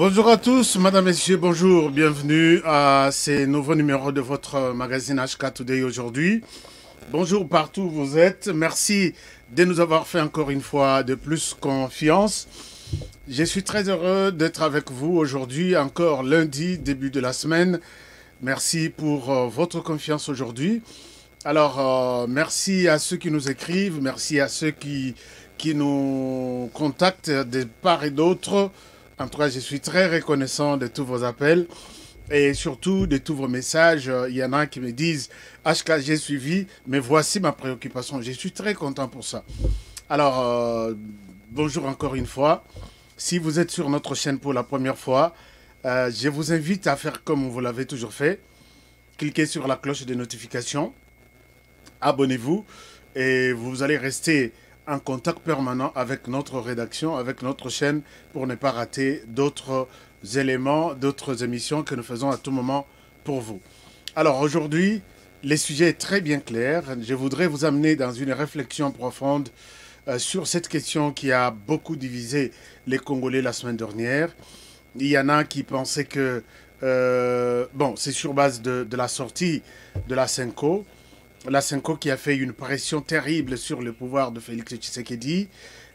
Bonjour à tous, madame, messieurs, bonjour, bienvenue à ces nouveaux numéros de votre magazine HK Today aujourd'hui. Bonjour partout où vous êtes, merci de nous avoir fait encore une fois de plus confiance. Je suis très heureux d'être avec vous aujourd'hui, encore lundi, début de la semaine. Merci pour votre confiance aujourd'hui. Alors, merci à ceux qui nous écrivent, merci à ceux qui nous contactent de part et d'autre. En tout cas, je suis très reconnaissant de tous vos appels et surtout de tous vos messages. Il y en a qui me disent HK, j'ai suivi, mais voici ma préoccupation. Je suis très content pour ça. Alors, bonjour encore une fois. Si vous êtes sur notre chaîne pour la première fois, je vous invite à faire comme vous l'avez toujours fait. Cliquez sur la cloche de notification, abonnez-vous et vous allez rester en contact permanent avec notre rédaction, avec notre chaîne, pour ne pas rater d'autres éléments, d'autres émissions que nous faisons à tout moment pour vous. Alors aujourd'hui, le sujet est très bien clair. Je voudrais vous amener dans une réflexion profonde sur cette question qui a beaucoup divisé les Congolais la semaine dernière. Il y en a qui pensaient que, bon, c'est sur base de la sortie de la Senko, la Senko qui a fait une pression terrible sur le pouvoir de Félix Tshisekedi.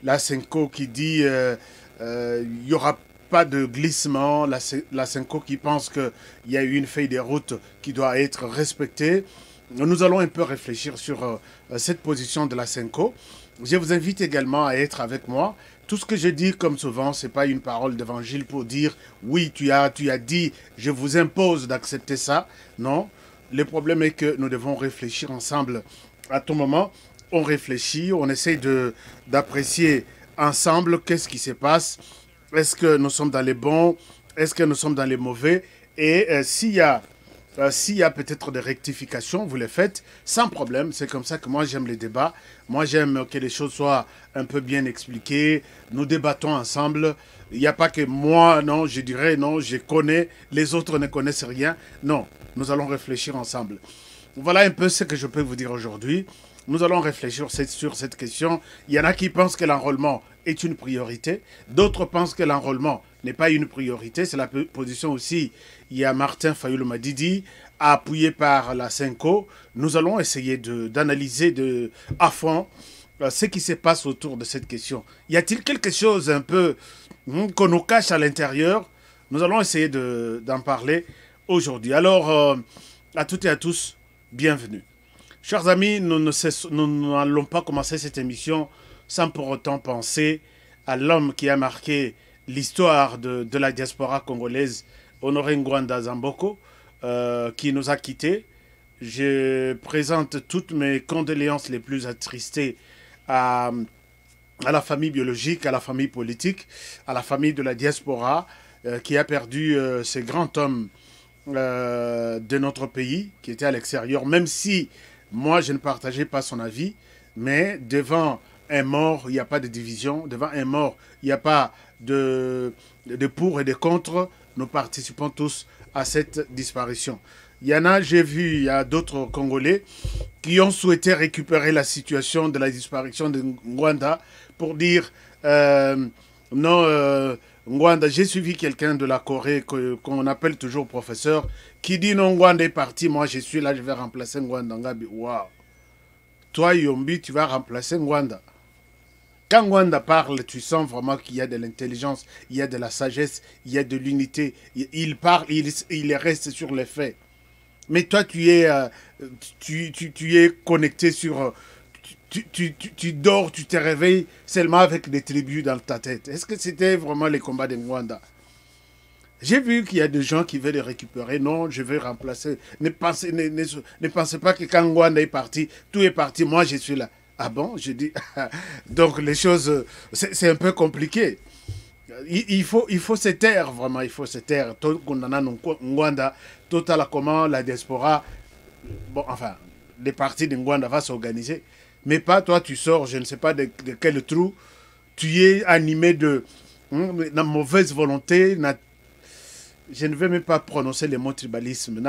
La Senko qui dit il n'y aura pas de glissement. La Senko qui pense qu'il y a une feuille de route qui doit être respectée. Nous allons un peu réfléchir sur cette position de la Senko. Je vous invite également à être avec moi. Tout ce que je dis, comme souvent, ce n'est pas une parole d'évangile pour dire « oui, tu as dit, je vous impose d'accepter ça ». Non. Le problème est que nous devons réfléchir ensemble à tout moment. On réfléchit, on essaie d'apprécier ensemble qu'est-ce qui se passe. Est-ce que nous sommes dans les bons? Est-ce que nous sommes dans les mauvais? Et s'il y a peut-être des rectifications, vous les faites sans problème. C'est comme ça que moi j'aime les débats. Moi j'aime que les choses soient un peu bien expliquées. Nous débattons ensemble. Il n'y a pas que moi, non, je dirais, non, je connais, les autres ne connaissent rien. Non, nous allons réfléchir ensemble. Voilà un peu ce que je peux vous dire aujourd'hui. Nous allons réfléchir sur cette question. Il y en a qui pensent que l'enrôlement est une priorité. D'autres pensent que l'enrôlement n'est pas une priorité. C'est la position aussi. Il y a Martin Fayulu Madidi, appuyé par la Senko. Nous allons essayer d'analyser à fond ce qui se passe autour de cette question. Y a-t-il quelque chose un peu qu'on nous cache à l'intérieur? Nous allons essayer d'en parler aujourd'hui. Alors, à toutes et à tous, bienvenue. Chers amis, nous n'allons pas commencer cette émission sans pour autant penser à l'homme qui a marqué l'histoire de la diaspora congolaise, Honoré Ngwanda Zamboko, qui nous a quittés. Je présente toutes mes condoléances les plus attristées à la famille biologique, à la famille politique, à la famille de la diaspora, qui a perdu ce grand homme de notre pays, qui était à l'extérieur, même si moi je ne partageais pas son avis, mais devant un mort, il n'y a pas de division, devant un mort, il n'y a pas de pour et de contre, nous participons tous à cette disparition. Il y en a, j'ai vu, il y a d'autres Congolais qui ont souhaité récupérer la situation de la disparition de Ngwanda pour dire non, Ngwanda, j'ai suivi quelqu'un de la Corée qu'on appelle toujours professeur qui dit non, Ngwanda est parti, moi je suis là, je vais remplacer Ngwanda. Ngabi, waouh. Toi, Yombi, tu vas remplacer Ngwanda. Quand Ngwanda parle, tu sens vraiment qu'il y a de l'intelligence, il y a de la sagesse, il y a de l'unité. Il parle, il reste sur les faits. Mais toi, tu es connecté sur... Tu dors, tu te réveilles seulement avec des tribus dans ta tête. Est-ce que c'était vraiment les combats de Ngwanda? J'ai vu qu'il y a des gens qui veulent les récupérer. Non, je vais remplacer. Ne pensez pas que quand Ngwanda est parti, tout est parti. Moi, je suis là. Ah bon? Je dis... Donc, les choses... C'est un peu compliqué. Il faut se taire, vraiment. Il faut se taire. Tout Ngwanda, tout à la comment la diaspora... Bon, enfin, les partis de Ngwanda vont s'organiser. Mais pas toi, tu sors, je ne sais pas de quel trou. Tu es animé de mauvaise volonté. Je ne vais même pas prononcer le mot tribalisme.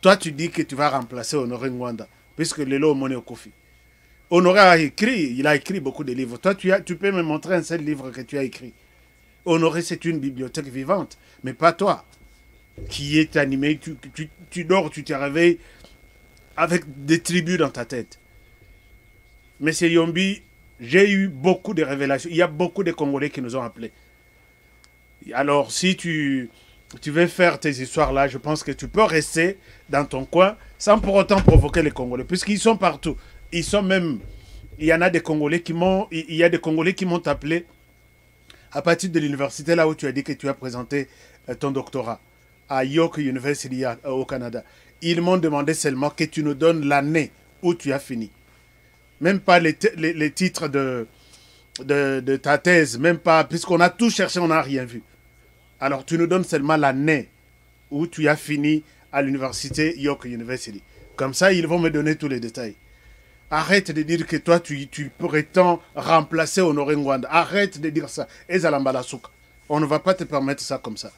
Toi, tu dis que tu vas remplacer Honoré Ngwanda, puisque le lot est au Kofi. Honoré a écrit, il a écrit beaucoup de livres. Toi, tu peux me montrer un seul livre que tu as écrit. Honoré, c'est une bibliothèque vivante, mais pas toi, qui est animé, tu dors, tu te réveilles avec des tribus dans ta tête. Monsieur Yombi, j'ai eu beaucoup de révélations. Il y a beaucoup de Congolais qui nous ont appelés. Alors, si tu veux faire tes histoires là, je pense que tu peux rester dans ton coin sans pour autant provoquer les Congolais, puisqu'ils sont partout. Ils sont même... Il y en a des Congolais qui m'ont... Il y a des Congolais qui m'ont appelé à partir de l'université là où tu as dit que tu as présenté ton doctorat à York University au Canada. Ils m'ont demandé seulement que tu nous donnes l'année où tu as fini. Même pas les titres de ta thèse, même pas, puisqu'on a tout cherché, on n'a rien vu. Alors tu nous donnes seulement l'année où tu as fini à l'université York University. Comme ça, ils vont me donner tous les détails. Arrête de dire que toi, tu prétends remplacer Honoré Ngwanda. Arrête de dire ça. On ne va pas te permettre ça comme ça.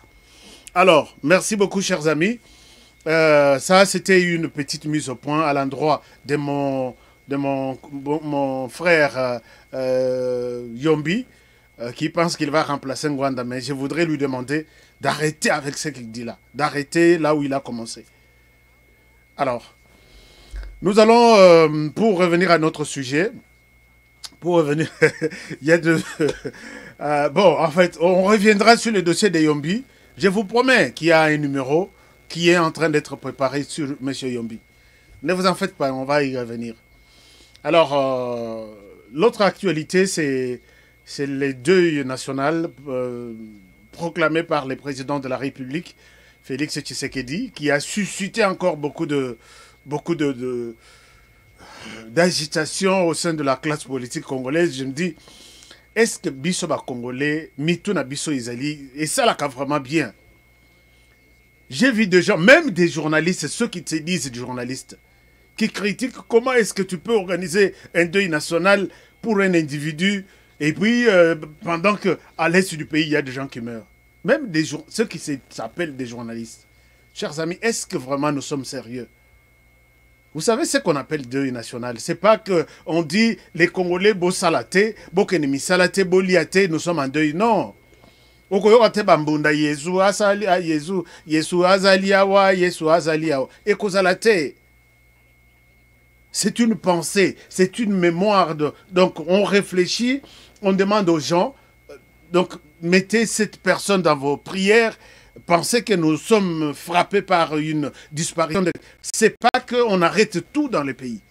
Alors, merci beaucoup, chers amis. Ça, c'était une petite mise au point à l'endroit de mon frère Yombi, qui pense qu'il va remplacer Ngwanda. Mais je voudrais lui demander d'arrêter avec ce qu'il dit là. D'arrêter là où il a commencé. Alors, nous allons, pour revenir à notre sujet, pour revenir, il y a de... bon, en fait, on reviendra sur le dossier de Yombi. Je vous promets qu'il y a un numéro qui est en train d'être préparé sur M. Yombi. Ne vous en faites pas, on va y revenir. Alors, l'autre actualité, c'est les deuils national proclamés par le président de la République, Félix Tshisekedi, qui a suscité encore beaucoup d'agitation au sein de la classe politique congolaise. Je me dis, est-ce que biso ba congolais, mituna biso izali, et ça là vraiment bien. J'ai vu des gens, même des journalistes, ceux qui se disent journalistes, qui critiquent comment est-ce que tu peux organiser un deuil national pour un individu, et puis pendant qu'à l'est du pays, il y a des gens qui meurent. Même ceux qui s'appellent des journalistes. Chers amis, est-ce que vraiment nous sommes sérieux? Vous savez ce qu'on appelle deuil national. C'est pas qu'on dit les Congolais, bo salate, bo kenemi salate, bo liate, nous sommes en deuil. Non. Okoyote bambunda Yesu asali Yesu azaliawa, Yesu azaliawa. Ekozalate. C'est une pensée, c'est une mémoire. Donc on réfléchit, on demande aux gens, donc mettez cette personne dans vos prières. Pensez que nous sommes frappés par une disparition. C'est pas qu'on arrête tout dans le pays.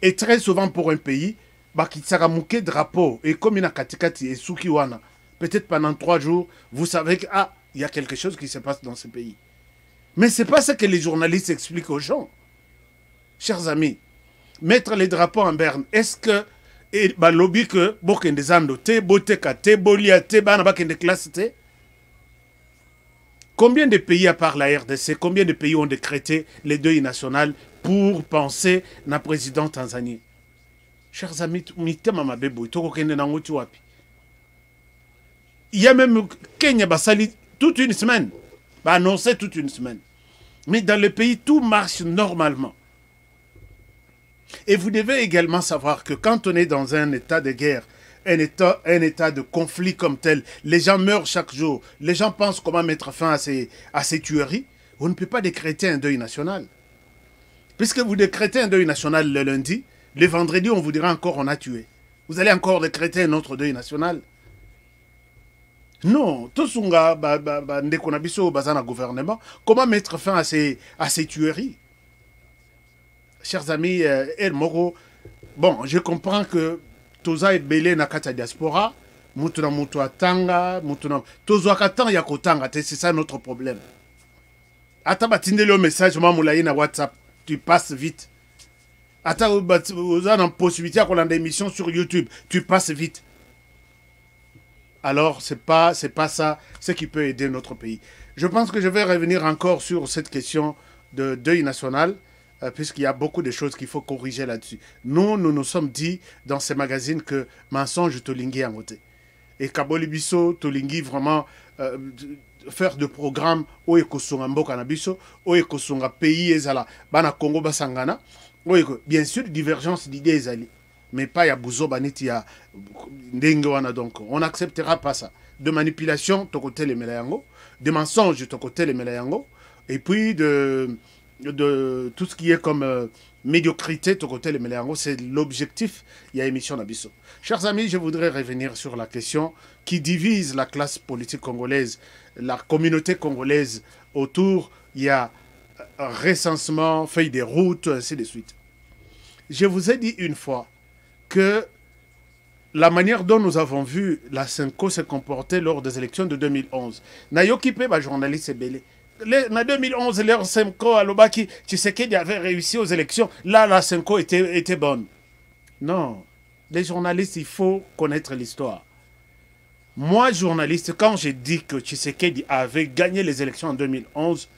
Et très souvent pour un pays, bakitsaramuke drapeau et comme il a katikati et sukiwana, peut-être pendant 3 jours, vous savez que il y a quelque chose qui se passe dans ce pays. Mais c'est pas ce que les journalistes expliquent aux gens. Chers amis, mettre les drapeaux en berne, est-ce que et lobby que bokende zando te boteka te bolia te bana bakende classe te. Combien de pays à part la RDC, combien de pays ont décrété les deuils nationaux pour penser na président Tanzanie? Chers amis, il y a même Kenya basali toute une semaine, annoncé toute une semaine. Mais dans le pays, tout marche normalement. Et vous devez également savoir que quand on est dans un état de guerre, un état de conflit comme tel, les gens meurent chaque jour, les gens pensent comment mettre fin à ces tueries, on ne peut pas décréter un deuil national. Puisque vous décrétez un deuil national le lundi, le vendredi on vous dira encore on a tué. Vous allez encore décréter un autre deuil national. Non, tout sunga ndekonabiso bazana gouvernement, comment mettre fin à ces tueries? Chers amis, El Moro, bon, je comprends que Toza est belé na kata diaspora, mutuna mutua tanga, mutuna Tozo akatan ya kotanga, c'est ça notre problème. Ata batinde le message mamulayi na WhatsApp, tu passes vite. Ata oza na possibilité qu'on a des émissions sur YouTube, tu passes vite. Alors, c'est pas ça ce qui peut aider notre pays. Je pense que je vais revenir encore sur cette question de deuil national, puisqu'il y a beaucoup de choses qu'il faut corriger là-dessus. Nous nous sommes dit dans ces magazines que mensonge tolingi en côté. Et Kaboli Bisso tolingi vraiment faire de programmes où ekosunga mboka na biso, où ekosunga pays ezala bana Congo basangana, où bien sûr divergence d'idées ezali. mais pas ya Bouzo Baniti ya Ndengoana. Donc, on n'acceptera pas ça. De manipulation, ton côté les Melayango, de mensonges, ton côté les Melayango, et puis de tout ce qui est comme médiocrité, ton côté les Melayango, c'est l'objectif. Il y a émission d'Abisso. Chers amis, je voudrais revenir sur la question qui divise la classe politique congolaise, la communauté congolaise autour. Il y a recensement, feuille des routes, ainsi de suite. Je vous ai dit une fois que la manière dont nous avons vu la Senko se comporter lors des élections de 2011. Nayoki Peba, journaliste belé. En 2011, leur Senko à Lobaki, Tshisekedi avait réussi aux élections. Là, la Senko était bonne. Non. Les journalistes, il faut connaître l'histoire. Moi, journaliste, quand j'ai dit que Tshisekedi avait gagné les élections en 2011,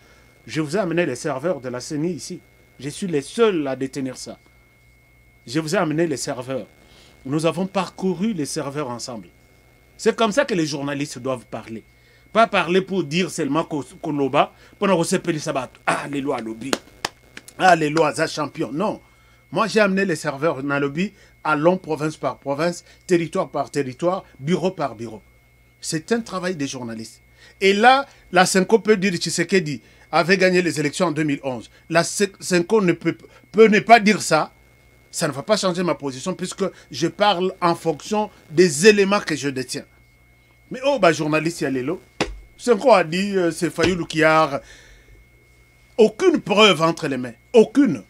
je vous ai amené les serveurs de la CENI ici. Je suis les seuls à détenir ça. Je vous ai amené les serveurs. Nous avons parcouru les serveurs ensemble. C'est comme ça que les journalistes doivent parler. Pas parler pour dire seulement Koloba, pendant qu'on s'appelle Sabat. Ah, les lois lobby. Ah, les lois à champion. Non. Moi, j'ai amené les serveurs dans le lobby, allons province par province, territoire par territoire, bureau par bureau. C'est un travail des journalistes. Et là, la Senko peut dire Tshisekedi avait gagné les élections en 2011. La Senko ne peut ne pas dire ça. Ça ne va pas changer ma position puisque je parle en fonction des éléments que je détiens. Mais oh, bah, journaliste, il y a les lots. Senko a dit, c'est Fayoulou qui a aucune preuve entre les mains. Aucune.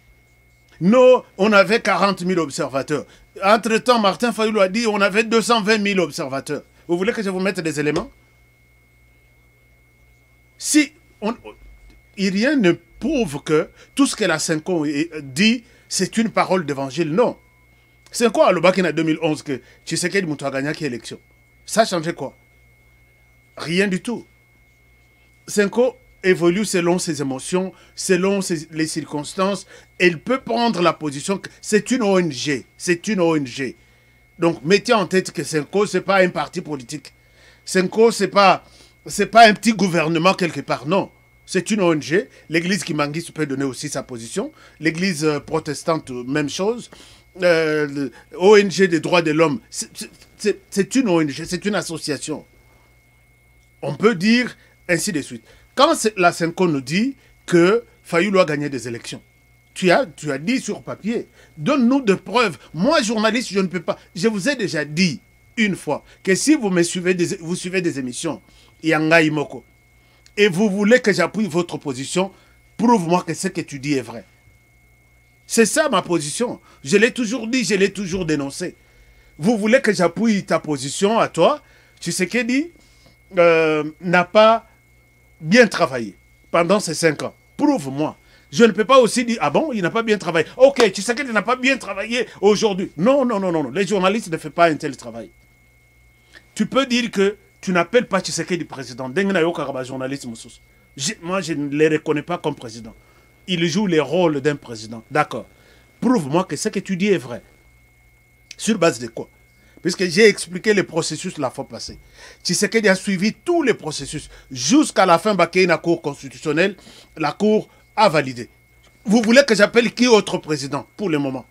Nous, on avait 40 000 observateurs. Entre-temps, Martin Fayoulou a dit, on avait 220 000 observateurs. Vous voulez que je vous mette des éléments? Si rien ne prouve que tout ce que la Senko dit, c'est une parole d'évangile. Non. C'est quoi à l'Obaki en 2011 que Tshisekedi Moutou a gagné qui élection? Ça a changé quoi? Rien du tout. Senko évolue selon ses émotions, selon les circonstances. Elle peut prendre la position que c'est une ONG. C'est une ONG. Donc, mettez en tête que Senko, ce n'est pas un parti politique. Senko, ce n'est pas un petit gouvernement quelque part. Non. C'est une ONG. L'église Kimangis peut donner aussi sa position. L'église protestante, même chose. ONG des droits de l'homme. C'est une ONG, c'est une association. On peut dire ainsi de suite. Quand la Senko nous dit que Fayoulou a gagné des élections, tu as dit sur papier, donne-nous des preuves. Moi, journaliste, je ne peux pas. Je vous ai déjà dit une fois que si vous suivez des émissions, Yanga Imoko, et vous voulez que j'appuie votre position, prouve-moi que ce que tu dis est vrai. C'est ça ma position. Je l'ai toujours dit, je l'ai toujours dénoncé. Vous voulez que j'appuie ta position à toi? Tshisekedi n'a pas bien travaillé pendant ces 5 ans. Prouve-moi. Je ne peux pas aussi dire, ah bon, il n'a pas bien travaillé. Ok, Tshisekedi n'a pas bien travaillé aujourd'hui. Non, non, non, non. Les journalistes ne font pas un tel travail. Tu peux dire que tu n'appelles pas Tshisekedi président. Moi, je ne les reconnais pas comme président. Il joue les rôles d'un président. D'accord. Prouve-moi que ce que tu dis est vrai. Sur base de quoi? Puisque j'ai expliqué le processus la fois passée. Tshisekedi a suivi tous les processus. Jusqu'à la fin, la Cour constitutionnelle, la Cour a validé. Vous voulez que j'appelle qui autre président pour le moment?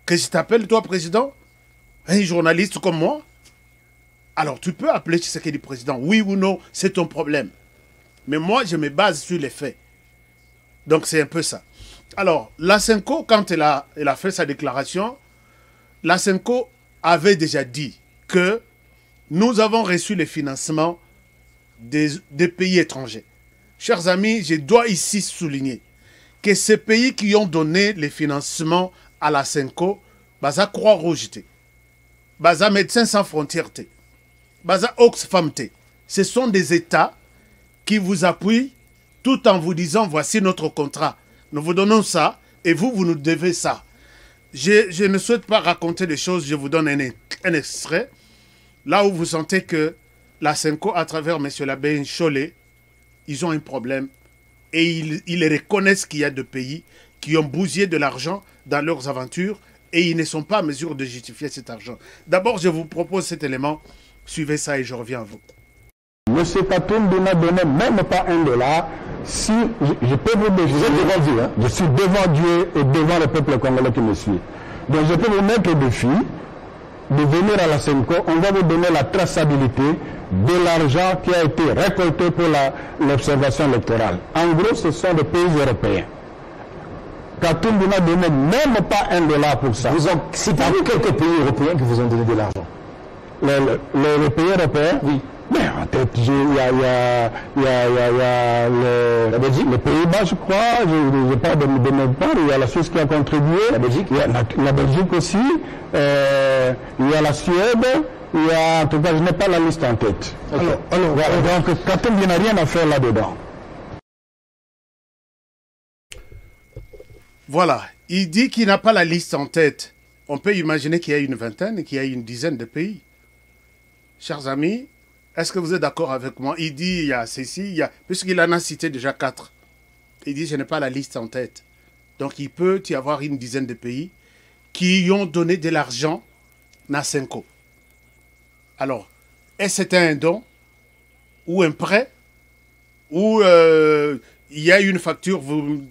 Que je t'appelle toi président? Un journaliste comme moi? Alors tu peux appeler Tshisekedi président. Oui ou non, c'est ton problème. Mais moi, je me base sur les faits. Donc c'est un peu ça. Alors, la Senko, quand elle a fait sa déclaration, la Senko avait déjà dit que nous avons reçu les financements des pays étrangers. Chers amis, je dois ici souligner que ces pays qui ont donné les financements à la Senko, Baza Croix-Rouge, Baza Médecins sans frontières, Baza Oxfam, ce sont des États qui vous appuient tout en vous disant voici notre contrat. Nous vous donnons ça et vous nous devez ça. Je ne souhaite pas raconter des choses, je vous donne un extrait. Là où vous sentez que la Senko, à travers M. l'abbé Cholet, ils ont un problème. Et ils reconnaissent qu'il y a des pays qui ont bousillé de l'argent dans leurs aventures et ils ne sont pas en mesure de justifier cet argent. D'abord, je vous propose cet élément. Suivez ça et je reviens à vous. Monsieur Katumbi n'a donné même pas $1. Si je peux vous dire, je suis devant Dieu et devant le peuple congolais qui me suit. Donc je peux vous mettre au défi de venir à la Senko, on va vous donner la traçabilité de l'argent qui a été récolté pour l'observation électorale. En gros, ce sont des pays européens. Katumbi n'a donné même pas $1 pour ça. C'est parmi quelques pays européens qui vous ont donné de l'argent. Les pays européens? Oui. Mais en tête, il y a la Belgique, les Pays-Bas, je crois, je n'ai pas de même part, il y a la Suisse qui a contribué, la Belgique, il y a la Belgique aussi, il y a la Suède, il y a, en tout cas, je n'ai pas la liste en tête. Okay. Alors, voilà, donc, Katumbi n'a rien à faire là-dedans. Voilà, il dit qu'il n'a pas la liste en tête. On peut imaginer qu'il y a une vingtaine, qu'il y a une dizaine de pays. Chers amis, est-ce que vous êtes d'accord avec moi? Il dit, il y a ceci, puisqu'il en a cité déjà 4. Il dit, je n'ai pas la liste en tête. Donc, il peut y avoir une dizaine de pays qui ont donné de l'argent à Senko. Alors, est-ce que c'était un don ou un prêt ou il y a une facture,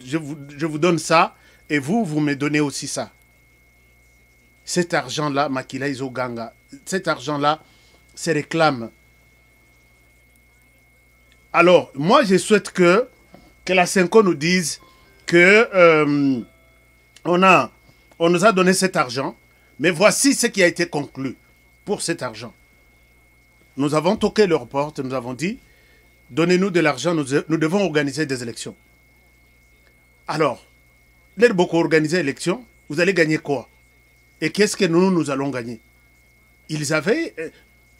je vous donne ça et vous me donnez aussi ça. Cet argent-là, Makila Izoganga, cet argent-là se réclame. Alors, moi, je souhaite que la Senko nous dise que on nous a donné cet argent, mais voici ce qui a été conclu pour cet argent. Nous avons toqué leur porte, nous avons dit, donnez-nous de l'argent, nous devons organiser des élections. Alors, l'air beaucoup organiser l'élection, vous allez gagner quoi? Et qu'est-ce que nous allons gagner? Il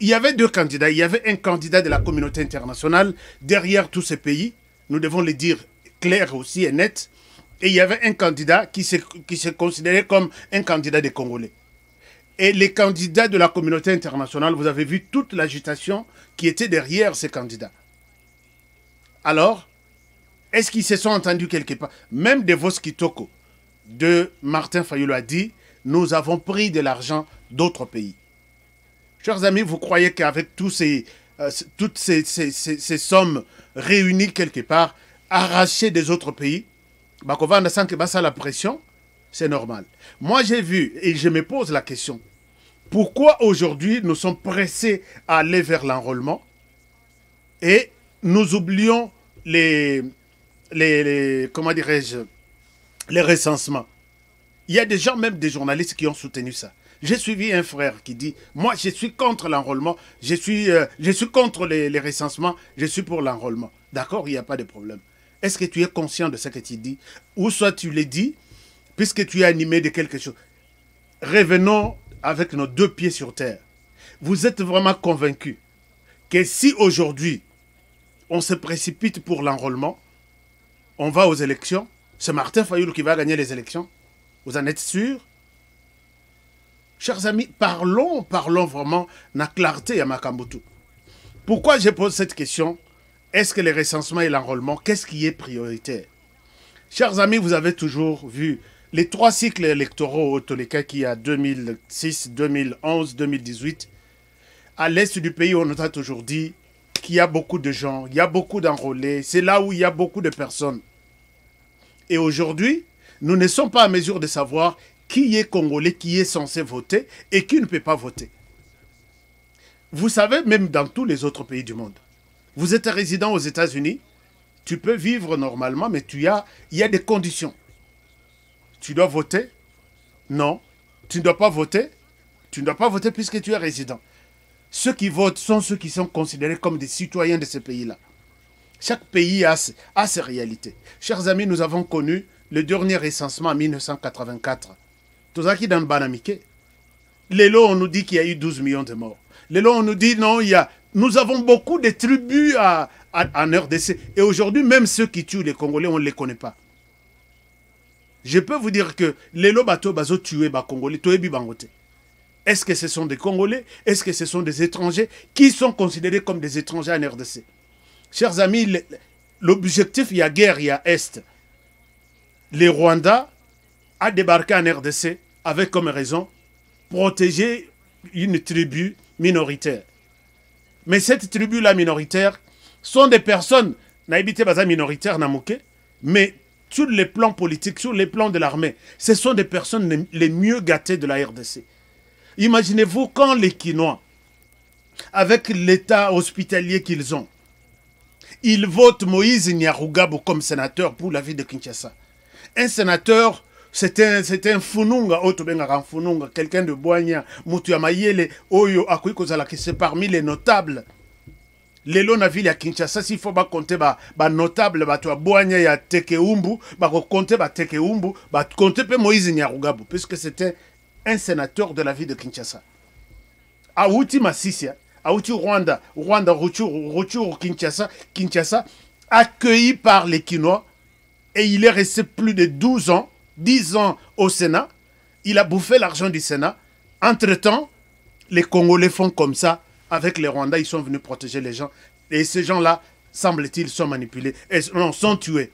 y avait 2 candidats. Il y avait un candidat de la communauté internationale derrière tous ces pays. Nous devons le dire clair aussi et net. Et il y avait un candidat qui se considérait comme un candidat des Congolais. Et les candidats de la communauté internationale, vous avez vu toute l'agitation qui était derrière ces candidats. Alors, est-ce qu'ils se sont entendus quelque part? Même de Vos Kitoko, de Martin Fayulu a dit, nous avons pris de l'argent d'autres pays. Chers amis, vous croyez qu'avec toutes ces sommes réunies quelque part, arrachées des autres pays, Bakovanda sent que ça la pression, c'est normal. Moi, j'ai vu, et je me pose la question, pourquoi aujourd'hui nous sommes pressés à aller vers l'enrôlement et nous oublions comment dirais-je, les recensements. Il y a des gens, même des journalistes qui ont soutenu ça. J'ai suivi un frère qui dit, moi je suis contre l'enrôlement, je suis contre les recensements, je suis pour l'enrôlement. D'accord, il n'y a pas de problème. Est-ce que tu es conscient de ce que tu dis? Ou soit tu le dis, puisque tu es animé de quelque chose. Revenons avec nos 2 pieds sur terre. Vous êtes vraiment convaincu que si aujourd'hui, on se précipite pour l'enrôlement, on va aux élections, c'est Martin Fayulu qui va gagner les élections? Vous en êtes sûr? Chers amis, parlons vraiment na clarté à Makambutu. Pourquoi je pose cette question? Est-ce que les recensements et l'enrôlement, qu'est-ce qui est prioritaire? Chers amis, vous avez toujours vu les 3 cycles électoraux au Toleka qui a 2006, 2011, 2018. À l'est du pays, on nous a toujours dit qu'il y a beaucoup de gens, il y a beaucoup d'enrôlés, c'est là où il y a beaucoup de personnes. Et aujourd'hui, nous ne sommes pas en mesure de savoir qui est Congolais, qui est censé voter et qui ne peut pas voter. Vous savez, même dans tous les autres pays du monde, vous êtes résident aux États-Unis, tu peux vivre normalement, mais il y a des conditions. Tu dois voter? Non. Tu ne dois pas voter? Tu ne dois pas voter puisque tu es résident. Ceux qui votent sont ceux qui sont considérés comme des citoyens de ce pays-là. Chaque pays a ses réalités. Chers amis, nous avons connu le dernier recensement en 1984. Tozaki dans Banamike. Lélo, on nous dit qu'il y a eu 12 millions de morts. Lélo, on nous dit non, nous avons beaucoup de tribus en RDC. Et aujourd'hui, même ceux qui tuent les Congolais, on ne les connaît pas. Je peux vous dire que Lélo Bato Bazo tué les Congolais, Toebi Bangote. Est-ce que ce sont des Congolais? Est-ce que ce sont des étrangers qui sont considérés comme des étrangers en RDC? Chers amis, l'objectif, il y a guerre, il y a Est. Les Rwandais a débarqué en RDC avec comme raison protéger une tribu minoritaire. Mais cette tribu-là minoritaire sont des personnes, naïbité baza minoritaire namouké, mais sur les plans politiques, sur les plans de l'armée, ce sont des personnes les mieux gâtées de la RDC. Imaginez-vous quand les Quinois, avec l'état hospitalier qu'ils ont, ils votent Moïse Nyarugabo comme sénateur pour la ville de Kinshasa. Un sénateur, c'est un fununga, quelqu'un de Boigna, Mutuamayele, Oyo, Akuikozala, qui c'est parmi les notables. Les lots na ville à Kinshasa, s'il faut pas compter notable, toi Boigna ya Tekeumbu, compter Tekeumbu, compter Moïse Nyarugabo, puisque c'était un sénateur de la ville de Kinshasa. Aouti Massisia, Aouti Rwanda, Rutshuru, Kinshasa, accueilli par les Quinois, et il est resté plus de 12 ans, 10 ans au Sénat. Il a bouffé l'argent du Sénat. Entre-temps, les Congolais font comme ça. Avec les Rwandais, ils sont venus protéger les gens. Et ces gens-là, semble-t-il, sont manipulés. Et non, sont tués.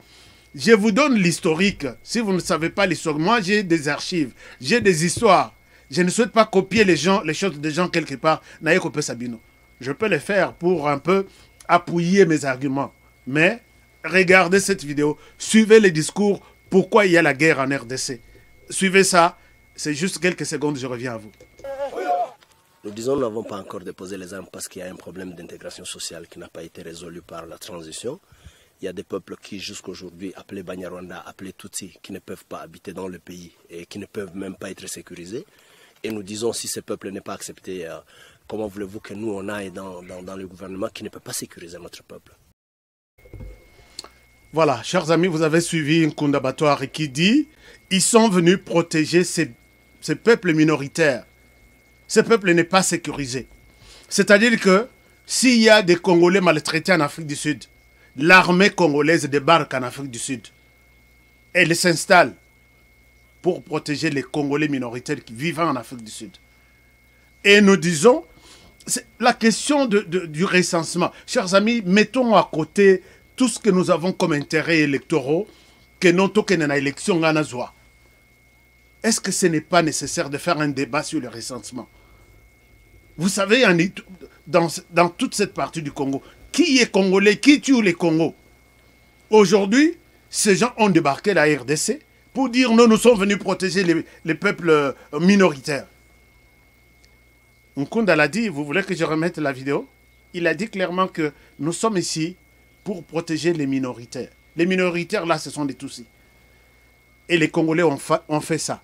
Je vous donne l'historique. Si vous ne savez pas l'histoire, moi j'ai des archives, j'ai des histoires. Je ne souhaite pas copier les choses des gens quelque part. Je peux le faire pour un peu appuyer mes arguments. Mais regardez cette vidéo, suivez les discours, pourquoi il y a la guerre en RDC. Suivez ça, c'est juste quelques secondes, je reviens à vous. Nous disons nous n'avons pas encore déposé les armes parce qu'il y a un problème d'intégration sociale qui n'a pas été résolu par la transition. Il y a des peuples qui jusqu'à aujourd'hui, appelés Banyarwanda, appelés Tutsi, qui ne peuvent pas habiter dans le pays et qui ne peuvent même pas être sécurisés. Et nous disons si ce peuple n'est pas accepté, comment voulez-vous que nous on aille dans le gouvernement qui ne peut pas sécuriser notre peuple? Voilà, chers amis, vous avez suivi Nkunda Batouari qui dit ils sont venus protéger ces peuples minoritaires. Ce peuple n'est pas sécurisé. C'est-à-dire que s'il y a des Congolais maltraités en Afrique du Sud, l'armée congolaise débarque en Afrique du Sud. Elle s'installe pour protéger les Congolais minoritaires qui vivent en Afrique du Sud. Et nous disons, la question du recensement. Chers amis, mettons à côté tout ce que nous avons comme intérêts électoraux, que nous avons une élection en Azoua. Est-ce que ce n'est pas nécessaire de faire un débat sur le recensement? Vous savez, dans toute cette partie du Congo, qui est Congolais, qui tue les Congos? Aujourd'hui, ces gens ont débarqué la RDC pour dire non, nous sommes venus protéger les peuples minoritaires. Nkunda l'a dit, vous voulez que je remette la vidéo? Il a dit clairement que nous sommes ici pour protéger les minoritaires. Les minoritaires, là, ce sont des Tutsis. Et les Congolais ont fait ça.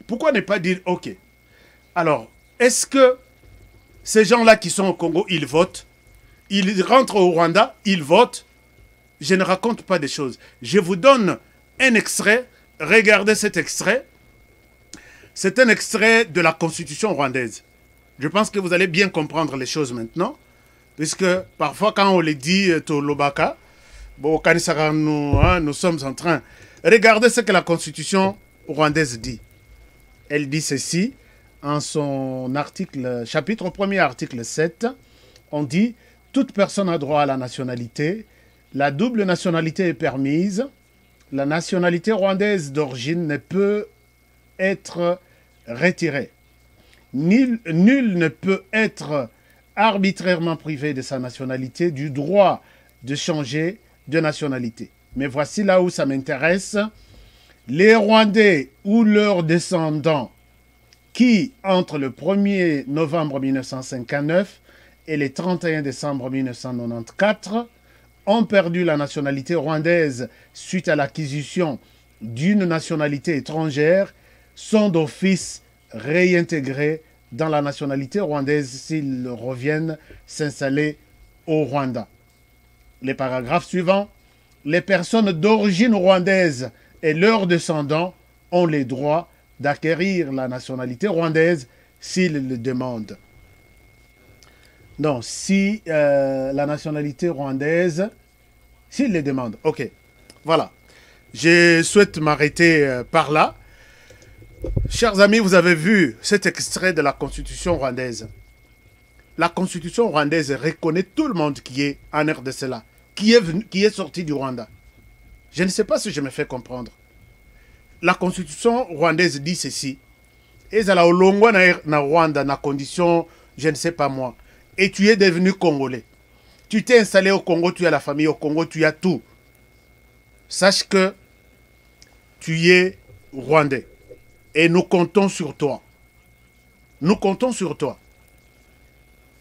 Pourquoi ne pas dire, ok, alors, est-ce que ces gens-là qui sont au Congo, ils votent? Ils rentrent au Rwanda, ils votent? Je ne raconte pas des choses. Je vous donne un extrait. Regardez cet extrait. C'est un extrait de la Constitution rwandaise. Je pense que vous allez bien comprendre les choses maintenant. Puisque parfois, quand on les dit Tolobaka, bon, nous sommes en train. Regardez ce que la Constitution rwandaise dit. Elle dit ceci, en son article, chapitre 1er, article 7, on dit « Toute personne a droit à la nationalité. La double nationalité est permise. La nationalité rwandaise d'origine ne peut être retirée. Nul ne peut être arbitrairement privé de sa nationalité, du droit de changer de nationalité. » Mais voici là où ça m'intéresse. Les Rwandais ou leurs descendants qui, entre le 1er novembre 1959 et le 31 décembre 1994, ont perdu la nationalité rwandaise suite à l'acquisition d'une nationalité étrangère, sont d'office réintégrés dans la nationalité rwandaise s'ils reviennent s'installer au Rwanda. Les paragraphes suivants. Les personnes d'origine rwandaise et leurs descendants ont les droits d'acquérir la nationalité rwandaise s'ils le demandent. Non, si la nationalité rwandaise, s'ils le demandent. Ok, voilà. Je souhaite m'arrêter par là. Chers amis, vous avez vu cet extrait de la Constitution rwandaise. La Constitution rwandaise reconnaît tout le monde qui est en RDC là, qui est sorti du Rwanda. Je ne sais pas si je me fais comprendre. La Constitution rwandaise dit ceci. Ezala olongwa na Rwanda na condition, je ne sais pas moi. Et tu es devenu Congolais. Tu t'es installé au Congo, tu as la famille au Congo, tu as tout. Sache que tu es rwandais. Et nous comptons sur toi. Nous comptons sur toi.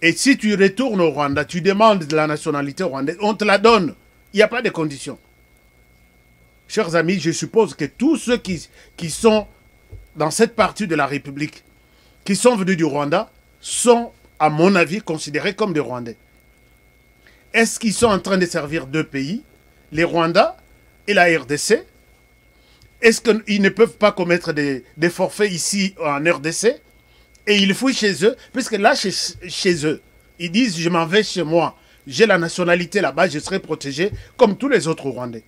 Et si tu retournes au Rwanda, tu demandes la nationalité rwandaise, on te la donne. Il n'y a pas de conditions. Chers amis, je suppose que tous ceux qui sont dans cette partie de la République, qui sont venus du Rwanda, sont, à mon avis, considérés comme des Rwandais. Est-ce qu'ils sont en train de servir deux pays, les Rwandais et la RDC? Est-ce qu'ils ne peuvent pas commettre des forfaits ici en RDC? Et ils fouillent chez eux, puisque là, chez eux, ils disent, je m'en vais chez moi, j'ai la nationalité là-bas, je serai protégé comme tous les autres Rwandais.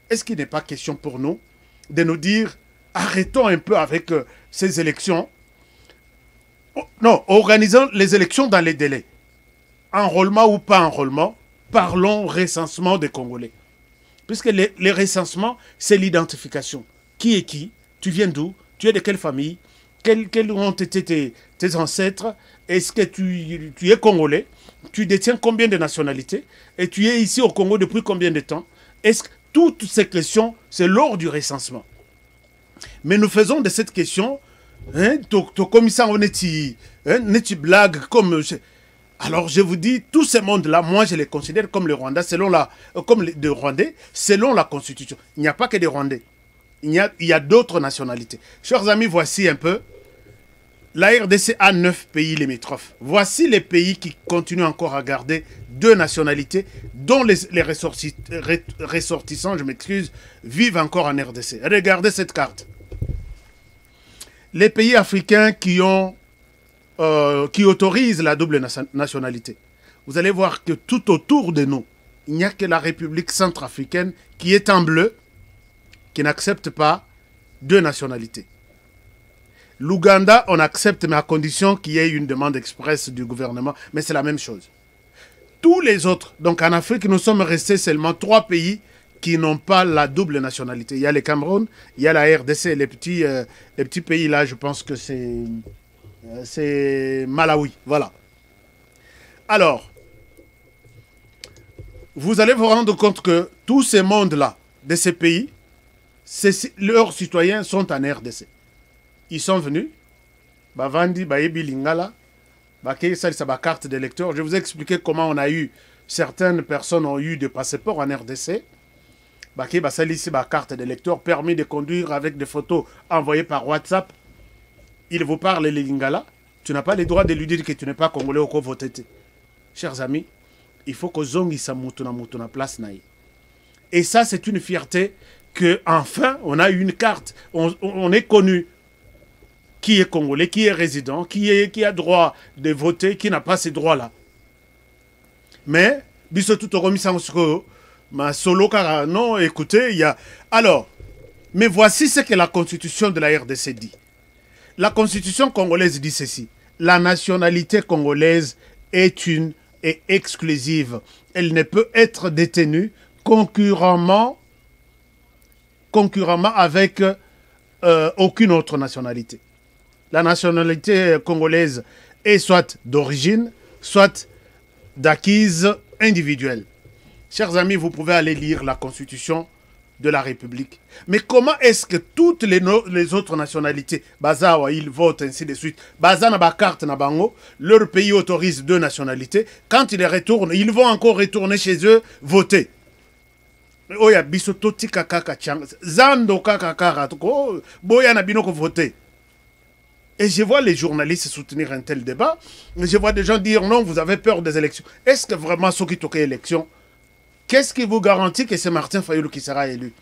Est-ce qu'il n'est pas question pour nous de nous dire, arrêtons un peu avec ces élections? Non, organisons les élections dans les délais. Enrôlement ou pas enrôlement, parlons recensement des Congolais. Puisque les recensements, c'est l'identification. Qui est qui? Tu viens d'où? Tu es de quelle famille? Quels ont été tes ancêtres? Est-ce que tu es Congolais? Tu détiens combien de nationalités? Et tu es ici au Congo depuis combien de temps? Est-ce que toutes ces questions, c'est lors du recensement? Mais nous faisons de cette question, ton commissaire, on est blague comme... Alors je vous dis, tous ces mondes-là, moi je les considère comme les Rwandais, comme les Rwandais, selon la Constitution. Il n'y a pas que des Rwandais. Il y a d'autres nationalités. Chers amis, voici un peu. La RDC a 9 pays limitrophes. Voici les pays qui continuent encore à garder 2 nationalités, dont les ressortissants, je m'excuse, vivent encore en RDC. Regardez cette carte. Les pays africains qui autorisent la double nationalité. Vous allez voir que tout autour de nous, il n'y a que la République centrafricaine qui est en bleu, qui n'accepte pas 2 nationalités. L'Ouganda, on accepte, mais à condition qu'il y ait une demande expresse du gouvernement, mais c'est la même chose. Tous les autres, donc en Afrique, nous sommes restés seulement 3 pays qui n'ont pas la double nationalité. Il y a le Cameroun, il y a la RDC, les petits pays là, je pense que c'est Malawi, voilà. Alors, vous allez vous rendre compte que tous ces mondes-là, de ces pays, leurs citoyens sont en RDC. Ils sont venus, Bavandi, Bayebi Lingala, sa carte d'électeur. Je vous ai expliqué comment on a eu, certaines personnes ont eu des passeports en RDC. Baki Basalisi, carte d'électeur, permis de conduire avec des photos envoyées par WhatsApp. Il vous parle les Lingala, tu n'as pas le droit de lui dire que tu n'es pas congolais ou qu'on vote. Chers amis, il faut que Zongi sa mutuna place naï. Et ça, c'est une fierté que enfin on a eu une carte. On est connu qui est congolais, qui est résident, qui a droit de voter, qui n'a pas ces droits-là. Mais, biso tout au ma solo car non, écoutez, il y a... Alors, mais voici ce que la constitution de la RDC dit. La constitution congolaise dit ceci. La nationalité congolaise est exclusive. Elle ne peut être détenue concurremment avec aucune autre nationalité. La nationalité congolaise est soit d'origine, soit d'acquise individuelle. Chers amis, vous pouvez aller lire la constitution de la République. Mais comment est-ce que toutes les autres nationalités, Bazawa, ils votent ainsi de suite, Baza na ba carte na bango, leur pays autorise 2 nationalités, quand ils retournent, ils vont encore retourner chez eux voter. Oya biso toti kaka changa, zando kaka kara, boya na binoko voter. Et je vois les journalistes soutenir un tel débat, je vois des gens dire non, vous avez peur des élections. Est-ce que vraiment ceux qui toquent élection, qu'est-ce qui vous garantit que c'est Martin Fayulu qui sera élu?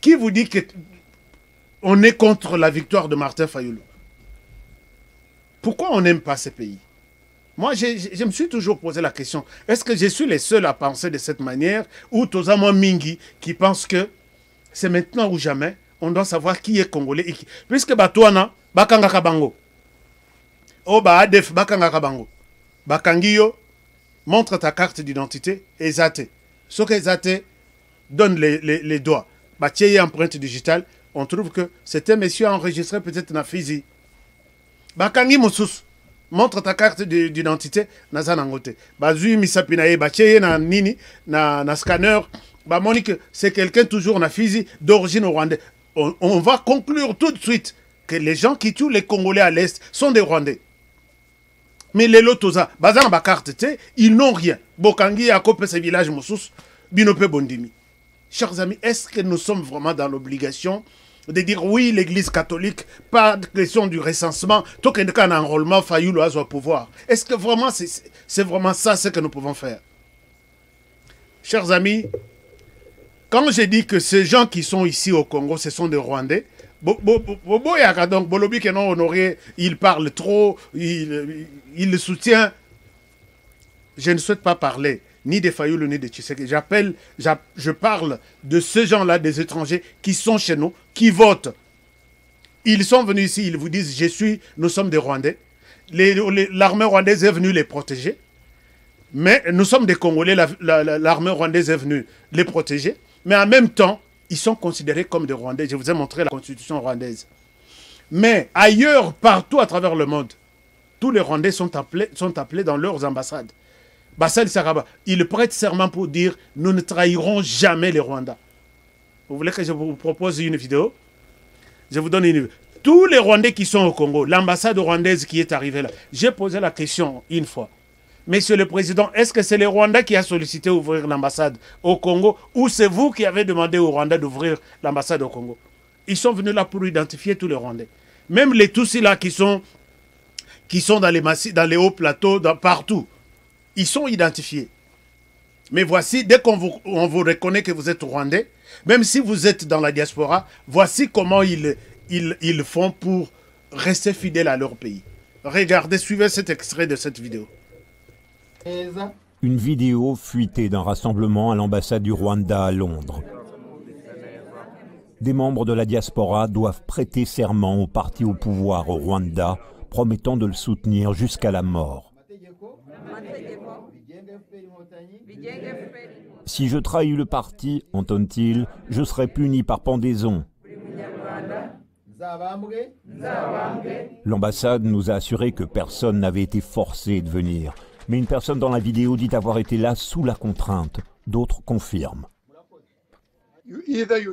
Qui vous dit qu'on est contre la victoire de Martin Fayulu? Pourquoi on n'aime pas ces pays? Moi, je me suis toujours posé la question, est-ce que je suis le seul à penser de cette manière, ou Tozama Mingi qui pense que c'est maintenant ou jamais, on doit savoir qui est congolais et qui... Puisque Batouana, Bakanga Kabango, oh Adef, Bakanga Kabango, Bakangiyo, montre ta carte d'identité, et Zate. Ce que Zate donne les doigts, Batieye empreinte digitale, on trouve que c'est un monsieur enregistré peut-être dans Fizi. Bakangi Moussous, montre ta carte d'identité, Nazanangote. Bazui Misapinaye, Batieye na Nini, na scanner, Monique, c'est quelqu'un toujours na Fizi d'origine rwandaise. on va conclure tout de suite que les gens qui tuent les Congolais à l'Est sont des Rwandais. Mais les Lotosa, bazan ba carte, ils n'ont rien. Bokangi a copé ces villages moussous, binope bondimi. Chers amis, est-ce que nous sommes vraiment dans l'obligation de dire oui, l'Église catholique, pas de question du recensement, tout qu'un cas d'enrôlement, Fayoulou a au pouvoir. Est-ce que vraiment c'est vraiment ça ce que nous pouvons faire? Chers amis, quand je dis que ces gens qui sont ici au Congo, ce sont des Rwandais, donc Bolobi que non honoré, il parle trop, il le soutient. Je ne souhaite pas parler ni de Fayoulou ni de Tshisekedi. Je parle de ces gens-là, des étrangers qui sont chez nous, qui votent. Ils sont venus ici, ils vous disent nous sommes des Rwandais. L'armée rwandaise est venue les protéger. Mais nous sommes des Congolais, l'armée rwandaise est venue les protéger. Mais en même temps, ils sont considérés comme des Rwandais. Je vous ai montré la constitution rwandaise. Mais ailleurs, partout à travers le monde, tous les Rwandais sont appelés dans leurs ambassades. Bassel Saraba, il prête serment pour dire « Nous ne trahirons jamais les Rwandais ». Vous voulez que je vous propose une vidéo? Je vous donne une vidéo. Tous les Rwandais qui sont au Congo, l'ambassade rwandaise qui est arrivée là, j'ai posé la question une fois. Monsieur le Président, est-ce que c'est les Rwandais qui a sollicité ouvrir l'ambassade au Congo ou c'est vous qui avez demandé aux Rwandais d'ouvrir l'ambassade au Congo? Ils sont venus là pour identifier tous les Rwandais. Même les Tutsis là qui sont dans les massifs, dans les hauts plateaux, partout. Ils sont identifiés. Mais voici, dès qu'on vous reconnaît que vous êtes Rwandais, même si vous êtes dans la diaspora, voici comment ils font pour rester fidèles à leur pays. Regardez, suivez cet extrait de cette vidéo. Une vidéo fuitée d'un rassemblement à l'ambassade du Rwanda à Londres. Des membres de la diaspora doivent prêter serment au parti au pouvoir au Rwanda, promettant de le soutenir jusqu'à la mort. Si je trahis le parti, entonne-t-il, je serai puni par pendaison. L'ambassade nous a assuré que personne n'avait été forcé de venir. Mais une personne dans la vidéo dit avoir été là sous la contrainte. D'autres confirment.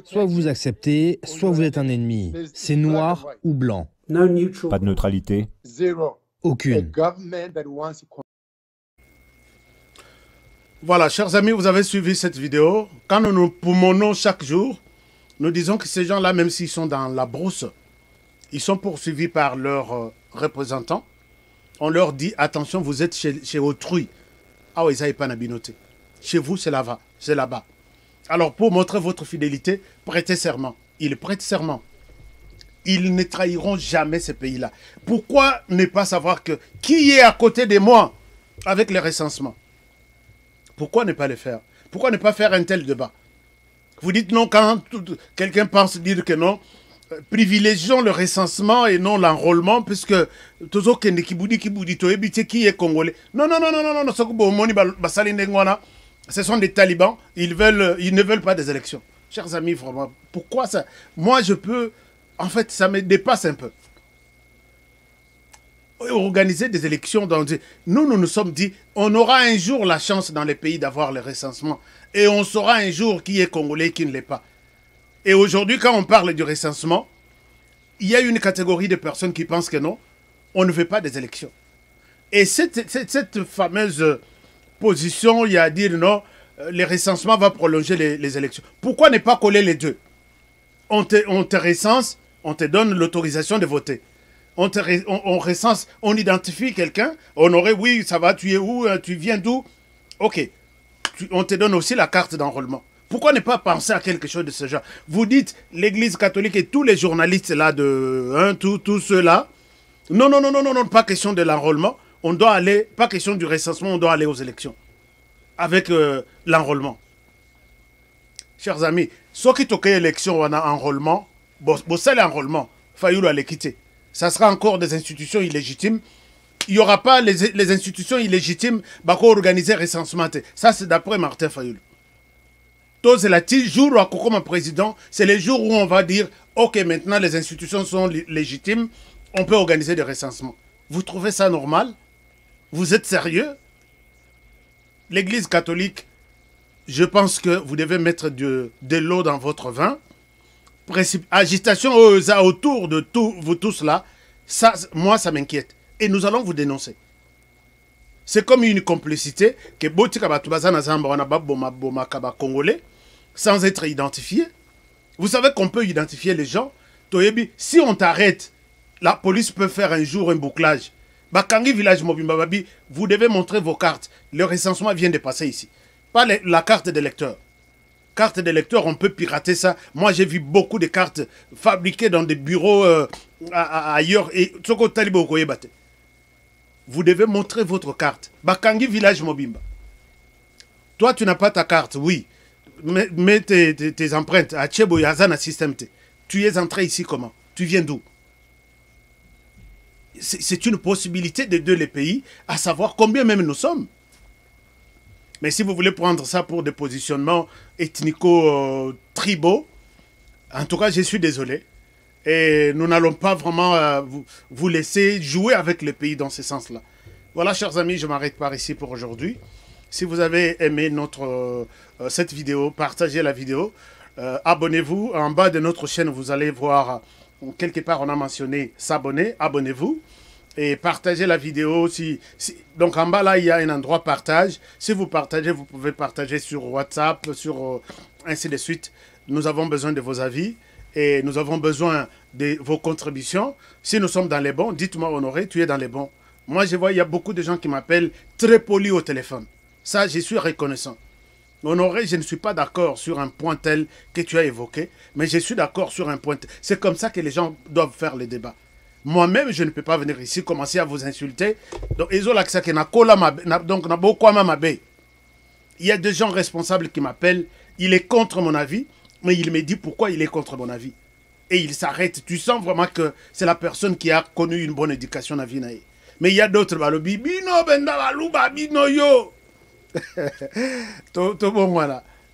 Soit vous acceptez, soit vous êtes un ennemi. C'est noir ou blanc. Pas de neutralité? Aucune. Voilà, chers amis, vous avez suivi cette vidéo. Quand nous nous poumonons chaque jour, nous disons que ces gens-là, même s'ils sont dans la brousse, ils sont poursuivis par leurs représentants. On leur dit, attention, vous êtes chez autrui. Ah oui, ça n'est pas nabinoté. Chez vous, c'est là-bas. C'est là-bas. Alors, pour montrer votre fidélité, prêtez serment. Ils prêtent serment. Ils ne trahiront jamais ces pays-là. Pourquoi ne pas savoir que qui est à côté de moi avec les recensements? Pourquoi ne pas le faire? Pourquoi ne pas faire un tel débat? Vous dites non quand quelqu'un pense dire que non. Privilégions le recensement et non l'enrôlement, puisque toujours qui est congolais. Non, ce sont des talibans, ils ne veulent pas des élections. Chers amis, vraiment, pourquoi ça? Moi, je peux, en fait, ça me dépasse un peu. Organiser des élections, nous nous sommes dit, on aura un jour la chance dans les pays d'avoir le recensement, et on saura un jour qui est congolais et qui ne l'est pas. Et aujourd'hui, quand on parle du recensement, il y a une catégorie de personnes qui pensent que non, on ne veut pas des élections. Et cette fameuse position, il y a à dire non, le recensement va prolonger les élections. Pourquoi ne pas coller les deux? On te recense, on te donne l'autorisation de voter. On recense, on identifie quelqu'un, on aurait, oui, ça va, tu es où, tu viens d'où? Ok, on te donne aussi la carte d'enrôlement. Pourquoi ne pas penser à quelque chose de ce genre? Vous dites, l'Église catholique et tous les journalistes là, tous ceux-là, non, pas question de l'enrôlement, on doit aller, pas question du recensement, on doit aller aux élections. Avec l'enrôlement. Chers amis, ceux qui toquent l'élection ou en enrôlement, c'est l'enrôlement, Fayoulou à les quitter. Ça sera encore des institutions illégitimes. Il n'y aura pas les institutions illégitimes pour organiser recensement. Ça, c'est d'après Martin Fayoulou. C'est le jour où, comme président, c'est le jour où on va dire « Ok, maintenant les institutions sont légitimes, on peut organiser des recensements. » Vous trouvez ça normal? Vous êtes sérieux? L'Église catholique, je pense que vous devez mettre de l'eau dans votre vin agitation autour de vous tous là, ça, moi, ça m'inquiète. Et nous allons vous dénoncer. C'est comme une complicité que Congolais sans être identifié. Vous savez qu'on peut identifier les gens. Si on t'arrête, la police peut faire un jour un bouclage. Bakangi village Mobimba Babi, vous devez montrer vos cartes. Le recensement vient de passer ici. Pas la carte d'électeur. Carte d'électeur, on peut pirater ça. Moi, j'ai vu beaucoup de cartes fabriquées dans des bureaux ailleurs. Et vous devez montrer votre carte. Bakangi village Mobimba. Toi, tu n'as pas ta carte, oui. Mets tes empreintes à Tchebo Yazana System T. Tu es entré ici comment? Tu viens d'où? C'est une possibilité de deux les pays, à savoir combien même nous sommes. Mais si vous voulez prendre ça pour des positionnements ethnico-tribaux, en tout cas, je suis désolé. Et nous n'allons pas vraiment vous laisser jouer avec le pays dans ce sens-là. Voilà, chers amis, je m'arrête par ici pour aujourd'hui. Si vous avez aimé cette vidéo, partagez la vidéo. Abonnez-vous. En bas de notre chaîne, vous allez voir, quelque part, on a mentionné s'abonner. Abonnez-vous. Et partagez la vidéo. Donc en bas, là, il y a un endroit partage. Si vous partagez, vous pouvez partager sur WhatsApp, sur ainsi de suite. Nous avons besoin de vos avis. Et nous avons besoin de vos contributions. Si nous sommes dans les bons, dites-moi, Honoré, tu es dans les bons. Moi, je vois, il y a beaucoup de gens qui m'appellent très polis au téléphone. Ça, je suis reconnaissant. Honoré, je ne suis pas d'accord sur un point tel que tu as évoqué, mais je suis d'accord sur un point tel. C'est comme ça que les gens doivent faire le débat. Moi-même, je ne peux pas venir ici commencer à vous insulter. Donc, il y a des gens responsables qui m'appellent. Il est contre mon avis, mais il me dit pourquoi il est contre mon avis. Et il s'arrête. Tu sens vraiment que c'est la personne qui a connu une bonne éducation à vie. Mais il y a d'autres.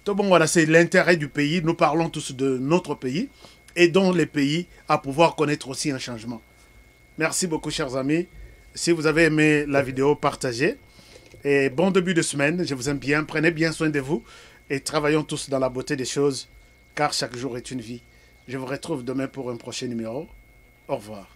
Voilà, c'est l'intérêt du pays. Nous parlons tous de notre pays. Aidons les pays à pouvoir connaître aussi un changement. Merci beaucoup, chers amis. Si vous avez aimé la vidéo, partagez. Et bon début de semaine. Je vous aime bien. Prenez bien soin de vous. Et travaillons tous dans la beauté des choses. Car chaque jour est une vie. Je vous retrouve demain pour un prochain numéro. Au revoir.